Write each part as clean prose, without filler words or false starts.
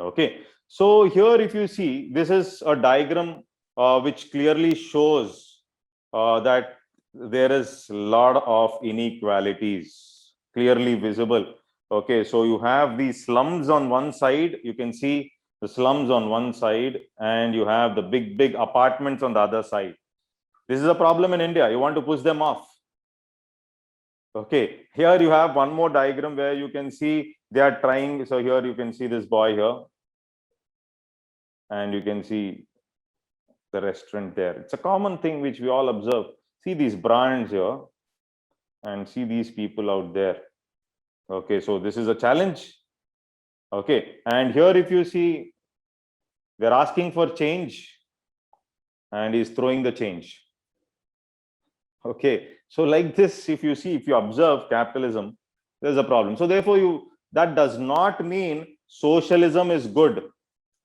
Okay, so here if you see, this is a diagram which clearly shows that there is a lot of inequalities clearly visible. Okay, so you have the slums on one side, you can see the slums on one side, and you have the big apartments on the other side. This is a problem in India. You want to push them off. Okay, here you have one more diagram where you can see they are trying. So here you can see this boy here, and you can see the restaurant there. It's a common thing which we all observe. See these brands here and see these people out there. Okay, so this is a challenge. Okay, and here if you see, they're asking for change and he's throwing the change. Okay, so like this, if you see, if you observe capitalism, there's a problem. So therefore, that does not mean socialism is good.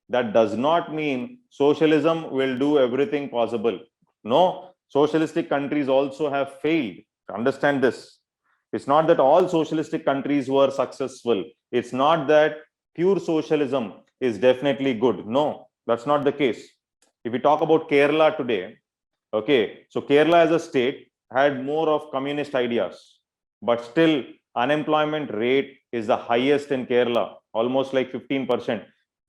That does not mean socialism will do everything possible. No, socialistic countries also have failed. Understand this. It's not that all socialistic countries were successful. It's not that pure socialism is definitely good. No, that's not the case. If we talk about Kerala today, okay, so Kerala as a state had more of communist ideas, but still unemployment rate is the highest in Kerala, almost like 15%.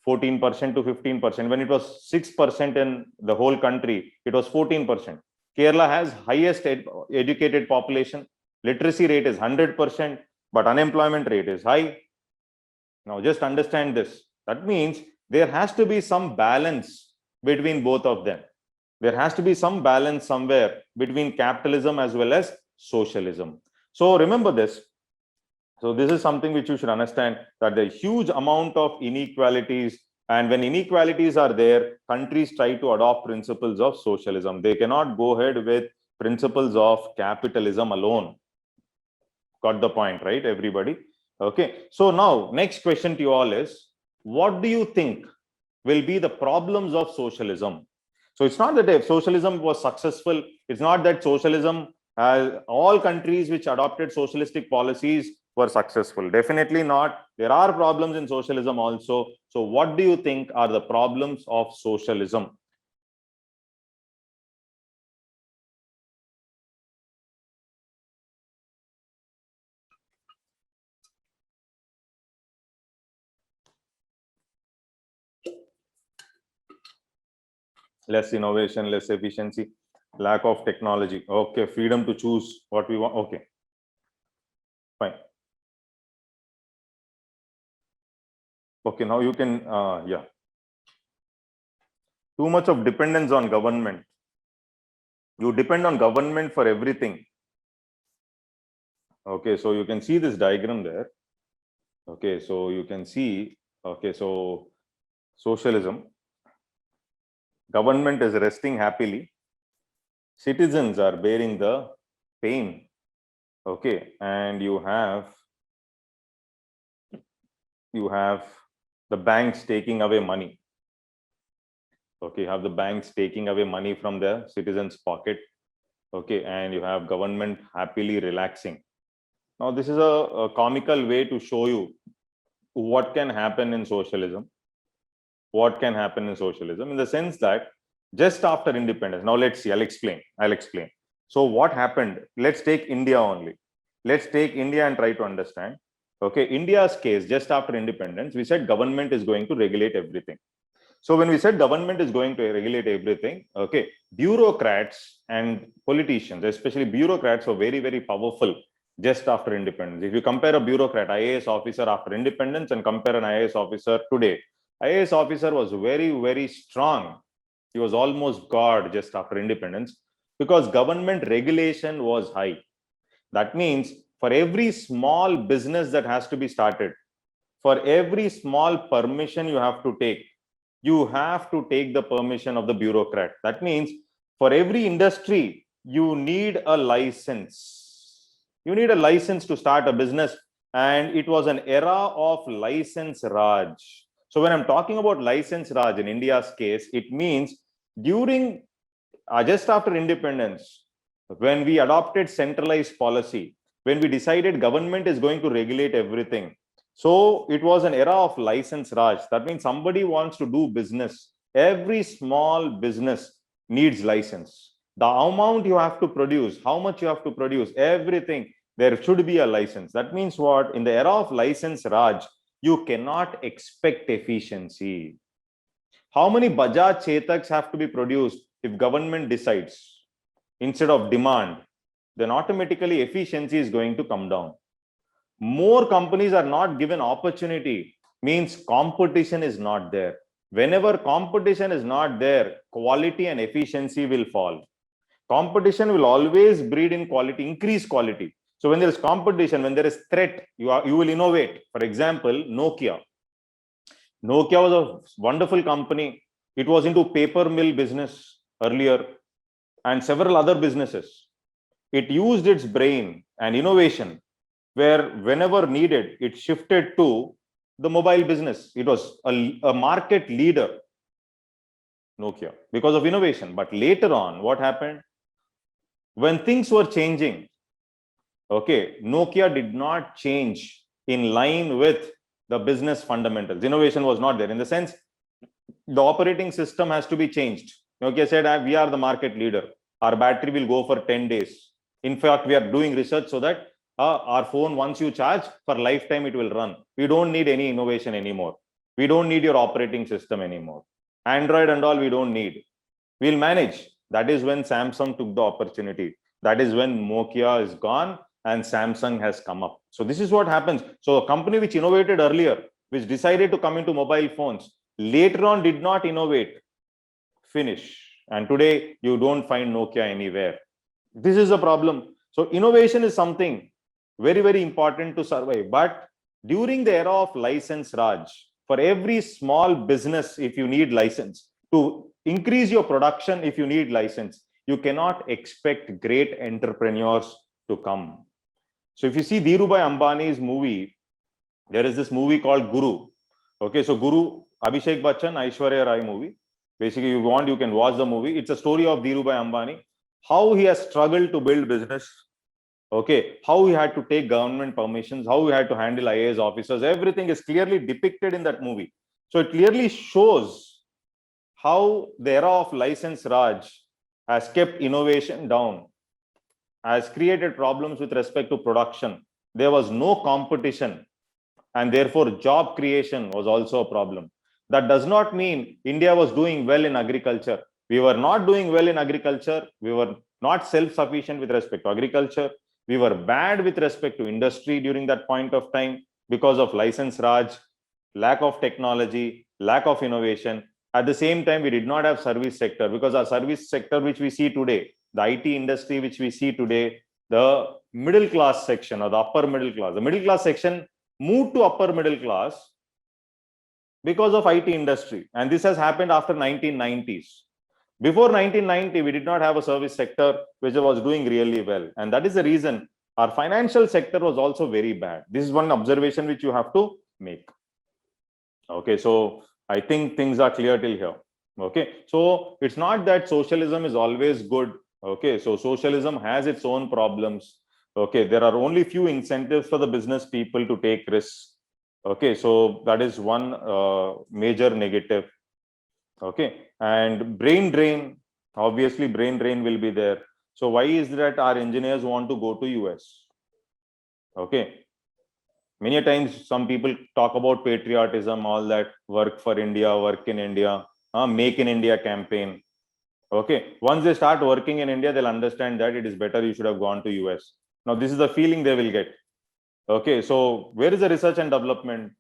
14% to 15%. When it was 6% in the whole country, it was 14%. Kerala has highest educated population. Literacy rate is 100%, but unemployment rate is high. Now, just understand this. That means there has to be some balance between both of them. There has to be some balance somewhere between capitalism as well as socialism. So remember this. So this is something which you should understand, that the huge amount of inequalities, and when inequalities are there, countries try to adopt principles of socialism. They cannot go ahead with principles of capitalism alone. Got the point, right, everybody? Okay. So now next question to you all is, what do you think will be the problems of socialism? So it's not that if socialism was successful, it's not that socialism, all countries which adopted socialistic policies were successful. Definitely not. There are problems in socialism also. So what do you think are the problems of socialism? Less innovation, less efficiency, lack of technology. Okay, freedom to choose what we want. Okay, fine. Okay, now you can, yeah. Too much of dependence on government. You depend on government for everything. Okay, so you can see this diagram there. Okay, so you can see, okay, so socialism, government is resting happily, citizens are bearing the pain. Okay, and you have the banks taking away money. Okay, you have the banks taking away money from the citizens' pocket. Okay, and you have government happily relaxing. Now, this is a comical way to show you what can happen in socialism. What can happen in socialism, in the sense that just after independence, now let's see, I'll explain. So what happened? Let's take India only. Let's take India and try to understand. Okay, India's case, just after independence, we said government is going to regulate everything. So when we said government is going to regulate everything, okay, bureaucrats and politicians, especially bureaucrats, were very, very powerful just after independence. If you compare a bureaucrat, IAS officer after independence, and compare an IAS officer today, IAS officer was very, very strong. He was almost God just after independence, because government regulation was high. That means for every small business that has to be started, for every small permission you have to take the permission of the bureaucrat. That means for every industry, you need a license. You need a license to start a business. And it was an era of license Raj. So when I'm talking about license Raj in India's case, it means during just after independence, when we adopted centralized policy, when we decided government is going to regulate everything, So it was an era of license Raj. That means somebody wants to do business. Every small business needs license. The amount you have to produce, how much you have to produce, everything, there should be a license. That means what? In the era of license Raj, you cannot expect efficiency. How many Bajaj Chetaks have to be produced if government decides instead of demand? Then automatically efficiency is going to come down. More companies are not given opportunity, means competition is not there. Whenever competition is not there, quality and efficiency will fall. Competition will always breed in quality, increase quality. So when there is competition, when there is threat, you will innovate. For example, Nokia. Nokia was a wonderful company. It was into paper mill business earlier and several other businesses. It used its brain and innovation where whenever needed, it shifted to the mobile business. It was a market leader, Nokia, because of innovation. But later on, what happened? When things were changing, okay, Nokia did not change in line with the business fundamentals. Innovation was not there. In the sense, the operating system has to be changed. Nokia said, we are the market leader. Our battery will go for 10 days. In fact, we are doing research so that our phone, once you charge, for lifetime it will run. We don't need any innovation anymore. We don't need your operating system anymore. Android and all we don't need. We'll manage. That is when Samsung took the opportunity. That is when Nokia is gone and Samsung has come up. So this is what happens. So a company which innovated earlier, which decided to come into mobile phones, later on did not innovate, finish. And today you don't find Nokia anywhere. This is a problem. So innovation is something very, very important to survive. But during the era of license Raj, for every small business, if you need license, to increase your production, if you need license, you cannot expect great entrepreneurs to come. So if you see Dhirubhai Ambani's movie, there is this movie called Guru. Okay, so Guru, Abhishek Bachchan, Aishwarya Rai movie. Basically, you want, you can watch the movie. It's a story of Dhirubhai Ambani, how he has struggled to build business. Okay, how he had to take government permissions, how he had to handle IAS officers. Everything is clearly depicted in that movie. So it clearly shows how the era of license Raj has kept innovation down, has created problems with respect to production. There was no competition, and therefore job creation was also a problem. That does not mean India was doing well in agriculture. We were not doing well in agriculture. We were not self-sufficient with respect to agriculture. We were bad with respect to industry during that point of time because of license Raj, lack of technology, lack of innovation. At the same time, we did not have service sector, because our service sector, which we see today, the IT industry, which we see today, the middle class section or the upper middle class, the middle class section moved to upper middle class because of IT industry. And this has happened after 1990s. Before 1990, we did not have a service sector which was doing really well. And that is the reason our financial sector was also very bad. This is one observation which you have to make. Okay, so I think things are clear till here. Okay, so it's not that socialism is always good. Okay, so socialism has its own problems. Okay, there are only few incentives for the business people to take risks. Okay, so that is one major negative. Okay, and brain drain, obviously brain drain will be there. So why is that our engineers want to go to US? Okay, many times some people talk about patriotism, all that, work for India, work in India, make in India campaign. Okay, once they start working in India, they'll understand that it is better you should have gone to US. Now this is the feeling they will get. Okay, so where is the research and development?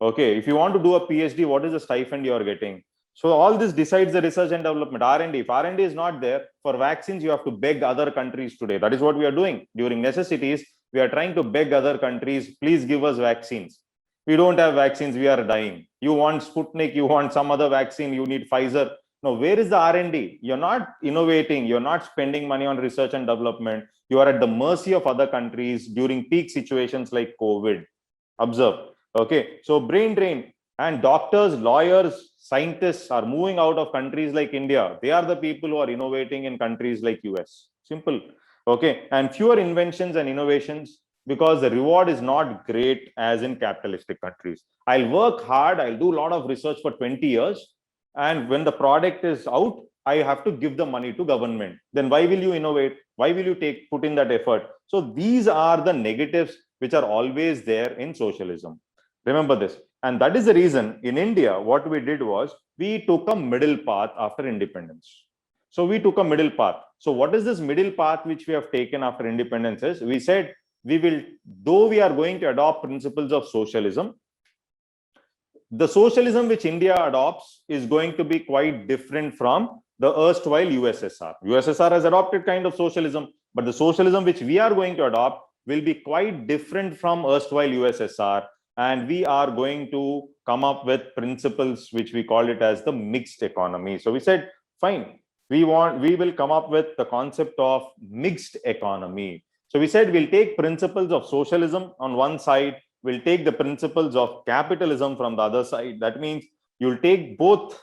Okay, if you want to do a PhD, what is the stipend you are getting? So all this decides the research and development, R&D. If R&D is not there, for vaccines, you have to beg other countries today. That is what we are doing. During necessities, we are trying to beg other countries, please give us vaccines. We don't have vaccines, we are dying. You want Sputnik, you want some other vaccine, you need Pfizer. No, where is the R&D? You're not innovating, you're not spending money on research and development. You are at the mercy of other countries during peak situations like COVID. Observe. Okay, so brain drain, and doctors, lawyers, scientists are moving out of countries like India. They are the people who are innovating in countries like US. Simple. Okay, and fewer inventions and innovations, because the reward is not great as in capitalistic countries. I'll work hard, I'll do a lot of research for 20 years, and when the product is out, I have to give the money to government. Then why will you innovate? Why will you put in that effort? So these are the negatives which are always there in socialism. Remember this. And that is the reason in India, what we did was we took a middle path after independence. So we took a middle path. So what is this middle path which we have taken after independence is, we said, we will, though we are going to adopt principles of socialism, the socialism which India adopts is going to be quite different from the erstwhile USSR. USSR has adopted kind of socialism, but the socialism which we are going to adopt will be quite different from erstwhile USSR. And we are going to come up with principles which we call it as the mixed economy. So we said, fine, we will come up with the concept of mixed economy. So we said we'll take principles of socialism on one side, we'll take the principles of capitalism from the other side. That means you'll take both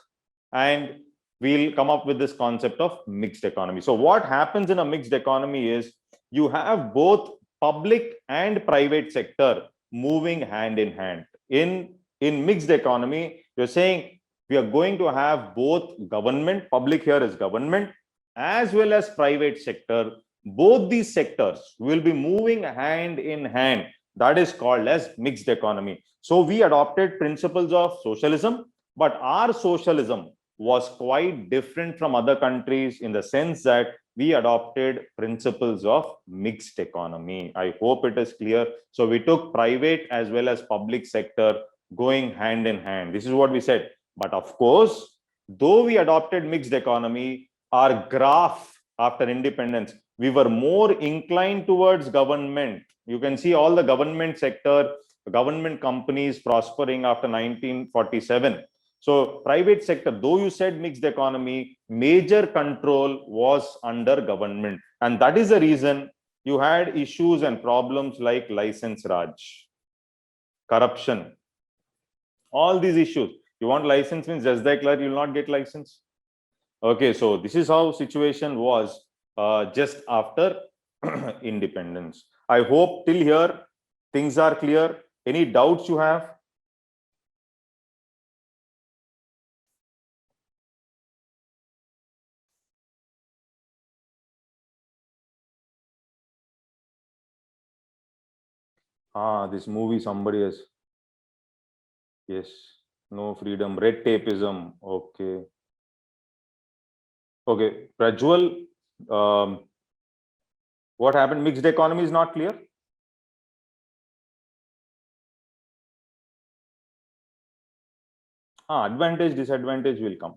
and we'll come up with this concept of mixed economy. So what happens in a mixed economy is you have both public and private sector moving hand in hand. In mixed economy, you're saying we are going to have both government, public here is government, as well as private sector. Both these sectors will be moving hand in hand. That is called as mixed economy. So we adopted principles of socialism, but our socialism was quite different from other countries in the sense that we adopted principles of mixed economy. I hope it is clear. So we took private as well as public sector going hand in hand. This is what we said. But of course, though we adopted mixed economy, our graph after independence, we were more inclined towards government. You can see all the government sector, government companies prospering after 1947. So private sector, though you said mixed economy, major control was under government. And that is the reason you had issues and problems like license Raj, corruption, all these issues. You want license means just like you will not get license. Okay, so this is how situation was just after independence. I hope till here things are clear. Any doubts you have? This movie somebody has. Yes, no freedom, red tapeism. Okay. Okay, Prajwal, what happened? Mixed economy is not clear. Advantage, disadvantage will come.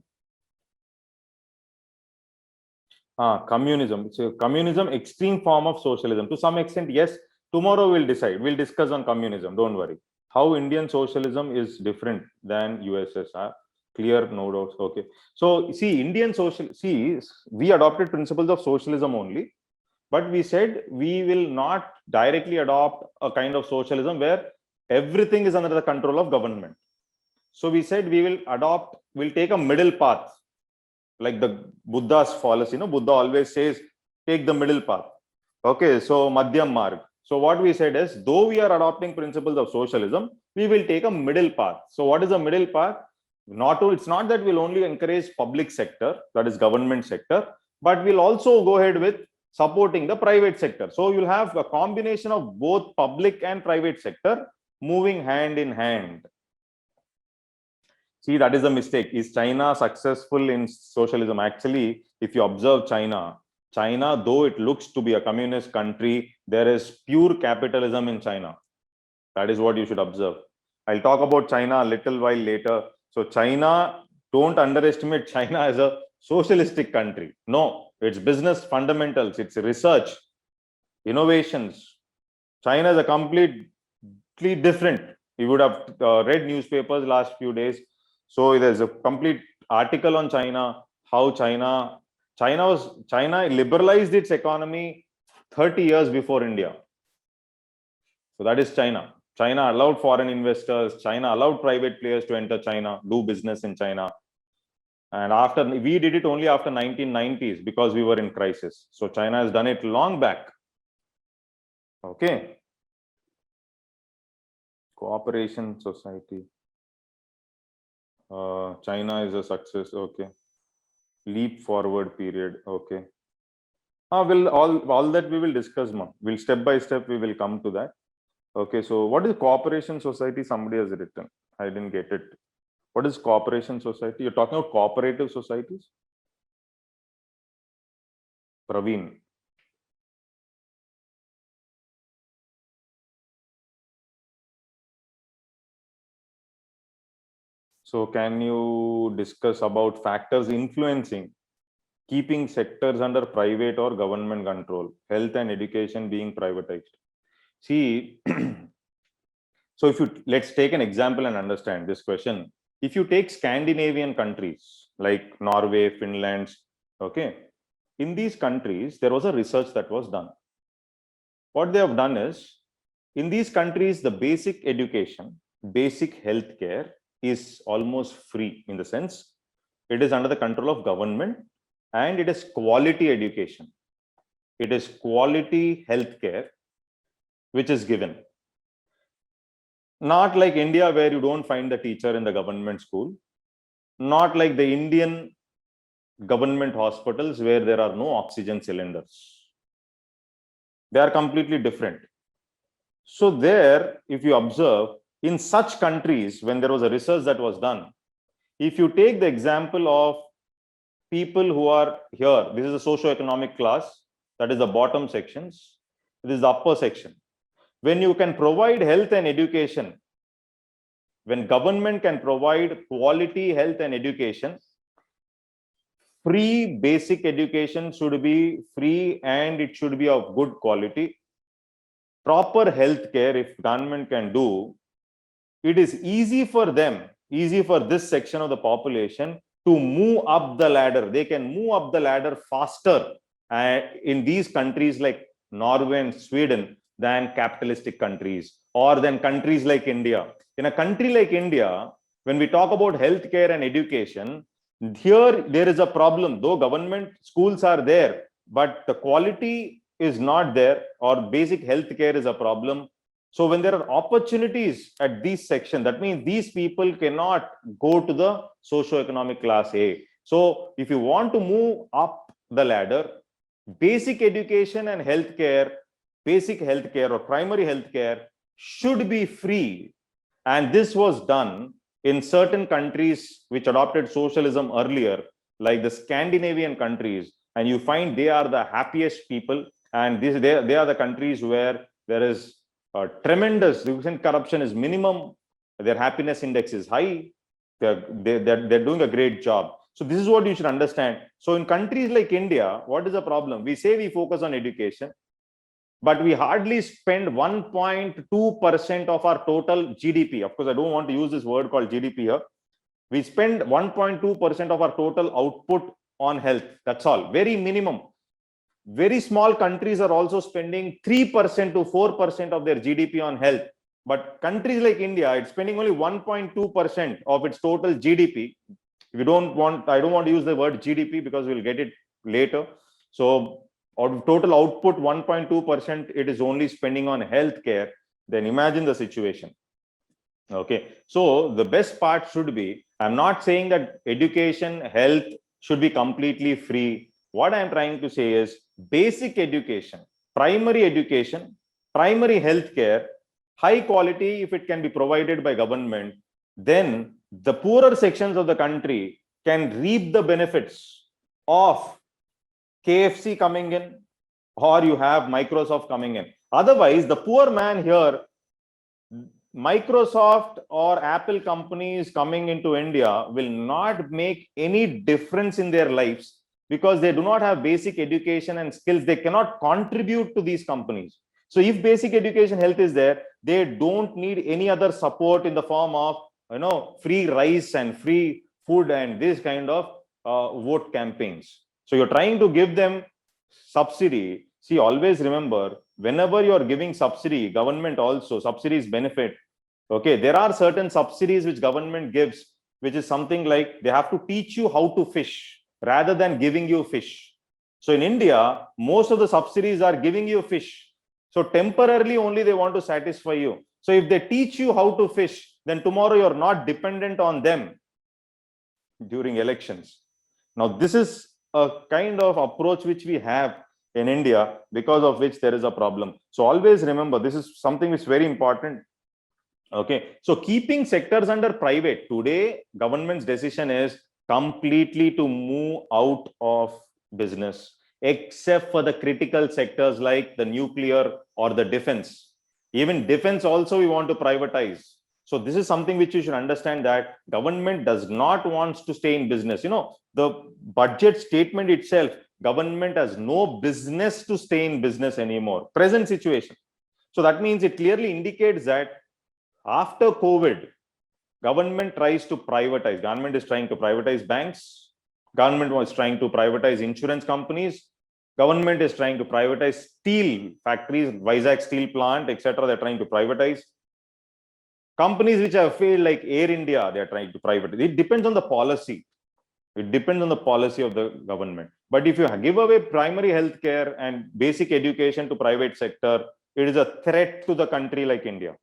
Communism. So communism, extreme form of socialism. To some extent, yes. Tomorrow we'll decide. We'll discuss on communism. Don't worry. How Indian socialism is different than USSR. Clear, no doubts. Okay. So see, Indian social. See, we adopted principles of socialism only, but we said we will not directly adopt a kind of socialism where everything is under the control of government. So we said we will adopt. We'll take a middle path. Like the Buddha's policy, Buddha always says, take the middle path. Okay, so Madhyam Marg. So what we said is, though we are adopting principles of socialism, we will take a middle path. So what is a middle path? It's not that we'll only encourage public sector, that is government sector, but we'll also go ahead with supporting the private sector. So you'll have a combination of both public and private sector moving hand in hand. See, that is the mistake. Is China successful in socialism? Actually, if you observe China, though it looks to be a communist country, there is pure capitalism in China. That is what you should observe. I'll talk about China a little while later. So China, don't underestimate China as a socialistic country. No, it's business fundamentals, it's research, innovations. China is a completely different. You would have read newspapers last few days. So there's a complete article on China, how China liberalized its economy 30 years before India. So that is China. China allowed foreign investors, China allowed private players to enter China, do business in China. And we did it only after 1990s because we were in crisis. So China has done it long back. Okay. Cooperation society. China is a success. Okay. Leap forward period. Okay. Will all that we will discuss, ma. We'll step by step we will come to that. Okay. So what is cooperation society? Somebody has written. I didn't get it. What is cooperation society? You're talking about cooperative societies? Praveen. So can you discuss about factors influencing keeping sectors under private or government control, health and education being privatized? See, so if you, let's take an example and understand this question. If you take Scandinavian countries like Norway, Finland, okay, in these countries, there was a research that was done. What they have done is, in these countries, the basic education, basic healthcare is almost free, in the sense it is under the control of government, and it is quality education. It is quality healthcare which is given. Not like India, where you don't find the teacher in the government school. Not like the Indian government hospitals where there are no oxygen cylinders. They are completely different. So there, if you observe, in such countries, when there was a research that was done, if you take the example of people who are here, this is a socio-economic class, that is the bottom sections, this is the upper section. When you can provide health and education, when government can provide quality health and education, free basic education should be free and it should be of good quality. Proper health care, if government can do, it is easy for them, easy for this section of the population to move up the ladder. They can move up the ladder faster in these countries like Norway and Sweden than capitalistic countries, or than countries like India. In a country like India, when we talk about healthcare and education, here there is a problem. Though government schools are there, but the quality is not there, or basic healthcare is a problem. So when there are opportunities at these sections, that means these people cannot go to the socio-economic class A. So if you want to move up the ladder, basic education and healthcare, basic healthcare or primary healthcare should be free. And this was done in certain countries which adopted socialism earlier, like the Scandinavian countries. And you find they are the happiest people. And they are the countries where there is tremendous corruption is minimum, their happiness index is high, they're doing a great job. So this is what you should understand. So in countries like India, what is the problem? We say we focus on education, but we hardly spend 1.2% of our total GDP. Of course, I don't want to use this word called GDP here. We spend 1.2% of our total output on health. That's all, very minimum. Very small countries are also spending 3% to 4% of their GDP on health. But countries like India, it's spending only 1.2% of its total GDP. I don't want to use the word GDP because we'll get it later. So out of total output, 1.2%, it is only spending on healthcare. Then imagine the situation. Okay. So the best part should be, I'm not saying that education, health should be completely free. What I'm trying to say is basic education, primary healthcare, high quality, if it can be provided by government, then the poorer sections of the country can reap the benefits of KFC coming in, or you have Microsoft coming in. Otherwise, the poor man here, Microsoft or Apple companies coming into India will not make any difference in their lives, because they do not have basic education and skills. They cannot contribute to these companies. So if basic education, health is there, they don't need any other support in the form of, free rice and free food and this kind of vote campaigns. So you're trying to give them subsidy. See, always remember, whenever you're giving subsidy, government also, subsidies benefit. Okay, there are certain subsidies which government gives, which is something like they have to teach you how to fish rather than giving you fish. So in India, most of the subsidies are giving you fish. So temporarily only they want to satisfy you. So if they teach you how to fish, then tomorrow you're not dependent on them during elections. Now, this is a kind of approach which we have in India, because of which there is a problem. So always remember, this is something which is very important. Okay, so keeping sectors under private, today government's decision is completely to move out of business, except for the critical sectors like the nuclear or the defense. Even defense also we want to privatize. So this is something which you should understand, that government does not want to stay in business. You know, the budget statement itself, government has no business to stay in business anymore, present situation. So that means it clearly indicates that after COVID, government tries to privatize. Government is trying to privatize banks. Government was trying to privatize insurance companies. Government is trying to privatize steel factories, Vizag steel plant, etc. They're trying to privatize. Companies which have failed, like Air India, they're trying to privatize. It depends on the policy. It depends on the policy of the government. But if you give away primary health care and basic education to private sector, it is a threat to the country like India.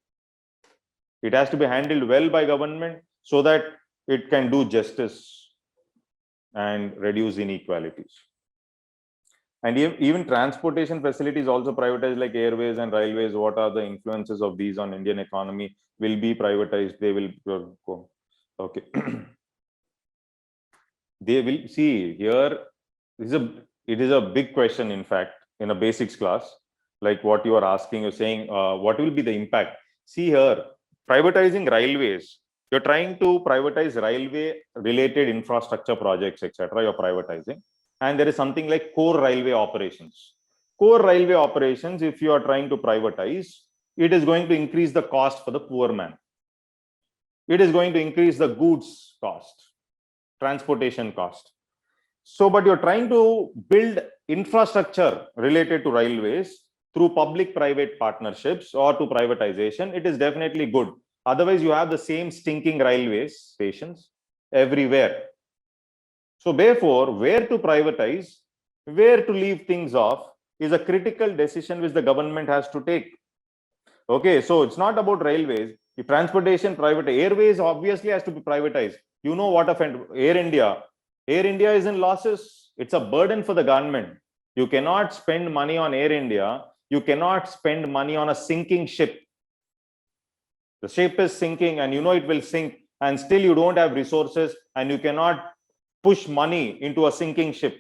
It has to be handled well by government so that it can do justice and reduce inequalities. And even transportation facilities also privatized, like airways and railways. What are the influences of these on Indian economy? Will be privatized. They will go. Okay. They will see here. It is a big question, in fact, in a basics class, like what you are asking. You're saying, what will be the impact? See here, privatizing railways. You're trying to privatize railway related infrastructure projects, etc. You're privatizing. And there is something like core railway operations. Core railway operations, if you are trying to privatize, it is going to increase the cost for the poor man. It is going to increase the goods cost, transportation cost. So, but you're trying to build infrastructure related to railways through public-private partnerships or to privatization. It is definitely good. Otherwise, you have the same stinking railway stations everywhere. So therefore, where to privatize, where to leave things off is a critical decision which the government has to take. Okay, so it's not about railways. If transportation, private airways obviously has to be privatized. You know what offend Air India. Air India is in losses. It's a burden for the government. You cannot spend money on Air India. You cannot spend money on a sinking ship. The ship is sinking and you know it will sink, and still you don't have resources and you cannot push money into a sinking ship.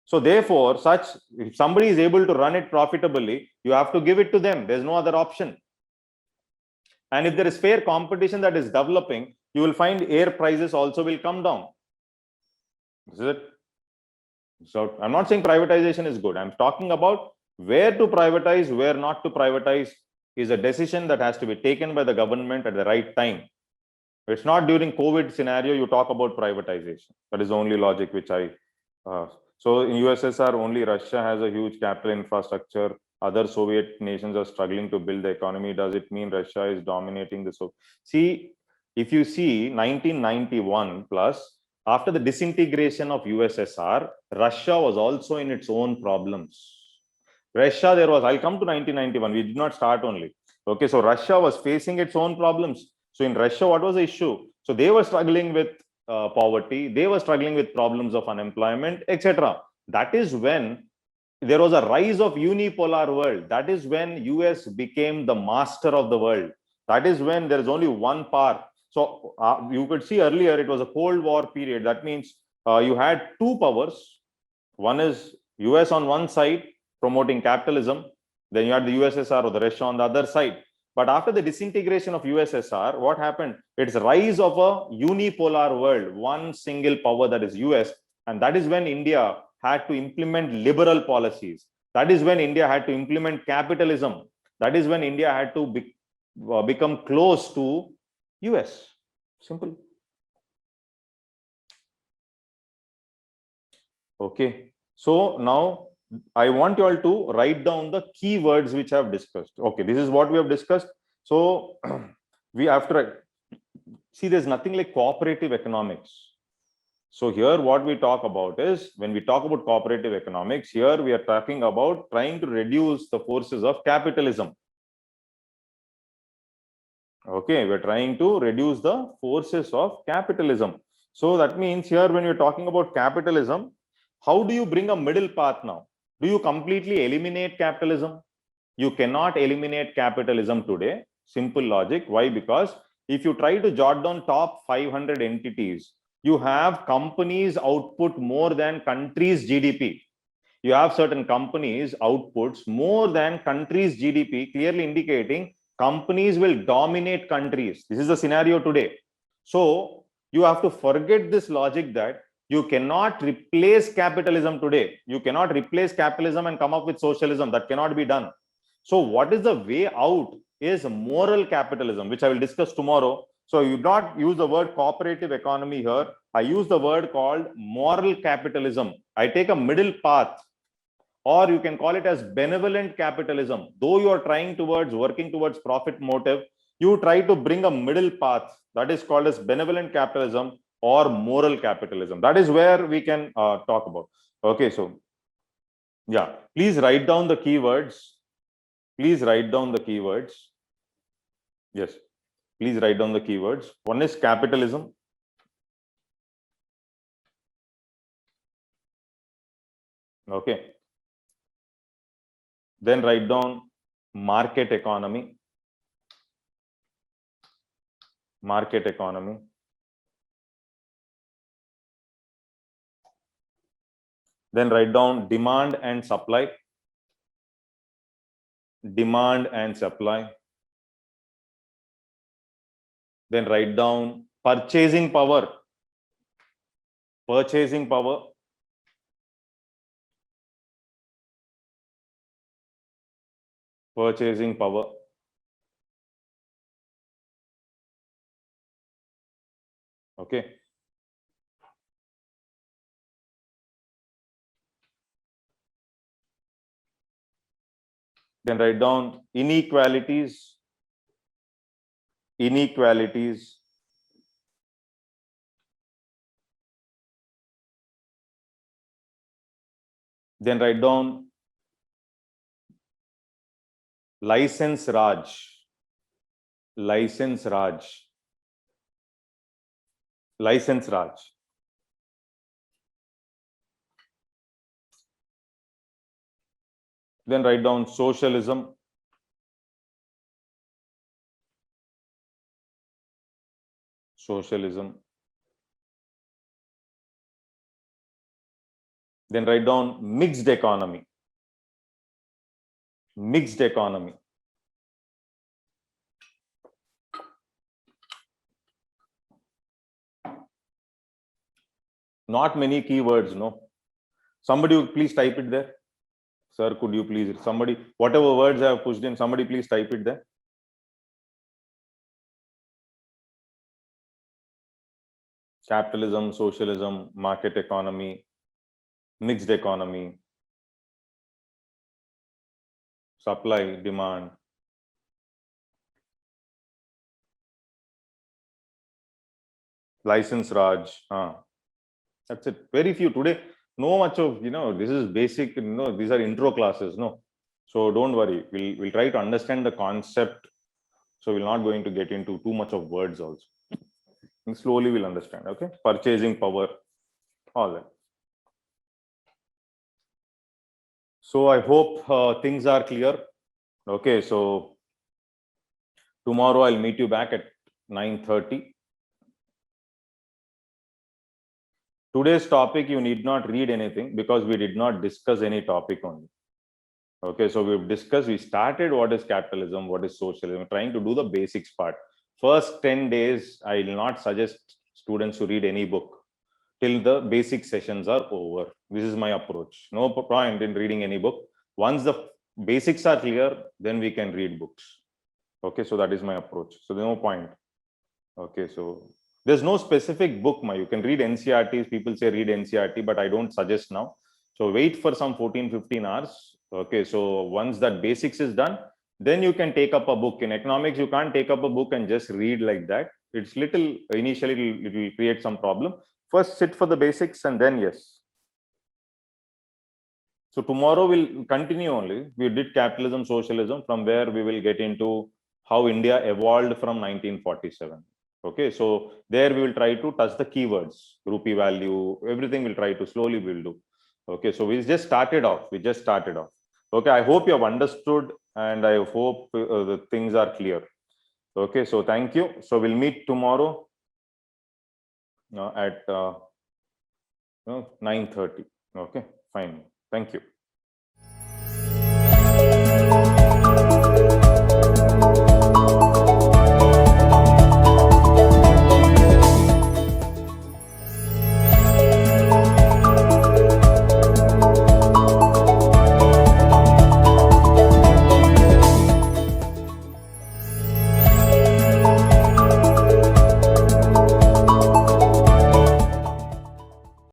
So therefore, if somebody is able to run it profitably, you have to give it to them. There's no other option. And if there is fair competition that is developing, you will find air prices also will come down. This is it. So I'm not saying privatization is good. I'm talking about where to privatize, where not to privatize is a decision that has to be taken by the government at the right time. It's not during COVID scenario you talk about privatization. That is the only logic which I. So in USSR, only Russia has a huge capital infrastructure. Other Soviet nations are struggling to build the economy. Does it mean Russia is dominating the so? See, if you see 1991 plus, after the disintegration of USSR, Russia was also in its own problems. Russia, I'll come to 1991. We did not start only. Okay, so Russia was facing its own problems. So in Russia, what was the issue? So they were struggling with poverty. They were struggling with problems of unemployment, etc. That is when there was a rise of unipolar world. That is when US became the master of the world. That is when there is only one power. So you could see earlier it was a Cold War period. That means you had two powers. One is US on one side promoting capitalism. Then you had the USSR or the Russia on the other side. But after the disintegration of USSR, what happened? It's a rise of a unipolar world, one single power, that is US. And that is when India had to implement liberal policies. That is when India had to implement capitalism. That is when India had to become close to US. Simple. Okay. So now I want you all to write down the keywords which I have discussed. Okay, this is what we have discussed. So we have to see, there's nothing like cooperative economics. So here what we talk about is, when we talk about cooperative economics, here we are talking about trying to reduce the forces of capitalism. Okay, we're trying to reduce the forces of capitalism. So that means here, when you're talking about capitalism, how do you bring a middle path now? Do you completely eliminate capitalism? You cannot eliminate capitalism today. Simple logic. Why? Because if you try to jot down top 500 entities, you have companies output more than countries' GDP. You have certain companies outputs more than countries' GDP, clearly indicating companies will dominate countries. This is the scenario today. So you have to forget this logic that you cannot replace capitalism today. You cannot replace capitalism and come up with socialism. That cannot be done. So what is the way out is moral capitalism, which I will discuss tomorrow. So you not use the word cooperative economy here. I use the word called moral capitalism. I take a middle path, or you can call it as benevolent capitalism. Though you are trying towards working towards profit motive, you try to bring a middle path, that is called as benevolent capitalism or moral capitalism. That is where we can talk about. Okay, so yeah, please write down the keywords. Please write down the keywords. Yes, please write down the keywords. One is capitalism. Okay. Then write down market economy. Market economy. Then write down demand and supply. Demand and supply. Then write down purchasing power. Purchasing power. Purchasing power. Okay. Then write down inequalities. Inequalities. Then write down license Raj. License Raj. License Raj. Then write down socialism. Socialism. Then write down mixed economy. Mixed economy. Not many keywords, no. Somebody please type it there. Sir, could you please, somebody, whatever words I have pushed in, somebody please type it there. Capitalism, socialism, market economy, mixed economy, supply, demand. License Raj. That's it. Very few today. No much of, this is basic, these are intro classes, no. So don't worry. We'll try to understand the concept. So we're not going to get into too much of words also. And slowly we'll understand. Okay. Purchasing power. All that. So I hope things are clear. Okay. So tomorrow I'll meet you back at 9:30. Today's topic, you need not read anything because we did not discuss any topic only. Okay, so we've discussed, we started what is capitalism, what is socialism, trying to do the basics part. First 10 days, I will not suggest students to read any book till the basic sessions are over. This is my approach. No point in reading any book. Once the basics are clear, then we can read books. Okay, so that is my approach. So there's no point. Okay, so there's no specific book. You can read NCRTs. People say read NCRT, but I don't suggest now. So wait for some 14-15 hours. Okay, so once that basics is done, then you can take up a book. In economics, you can't take up a book and just read like that. It's little, initially it will create some problem. First sit for the basics and then yes. So tomorrow we'll continue only. We did capitalism, socialism, from where we will get into how India evolved from 1947. Okay, so there we will try to touch the keywords, rupee value, everything we'll try to slowly we'll do. Okay, so we just started off. Okay, I hope you have understood, and I hope the things are clear. Okay, so thank you. So we'll meet tomorrow at 9:30. Okay, fine. Thank you.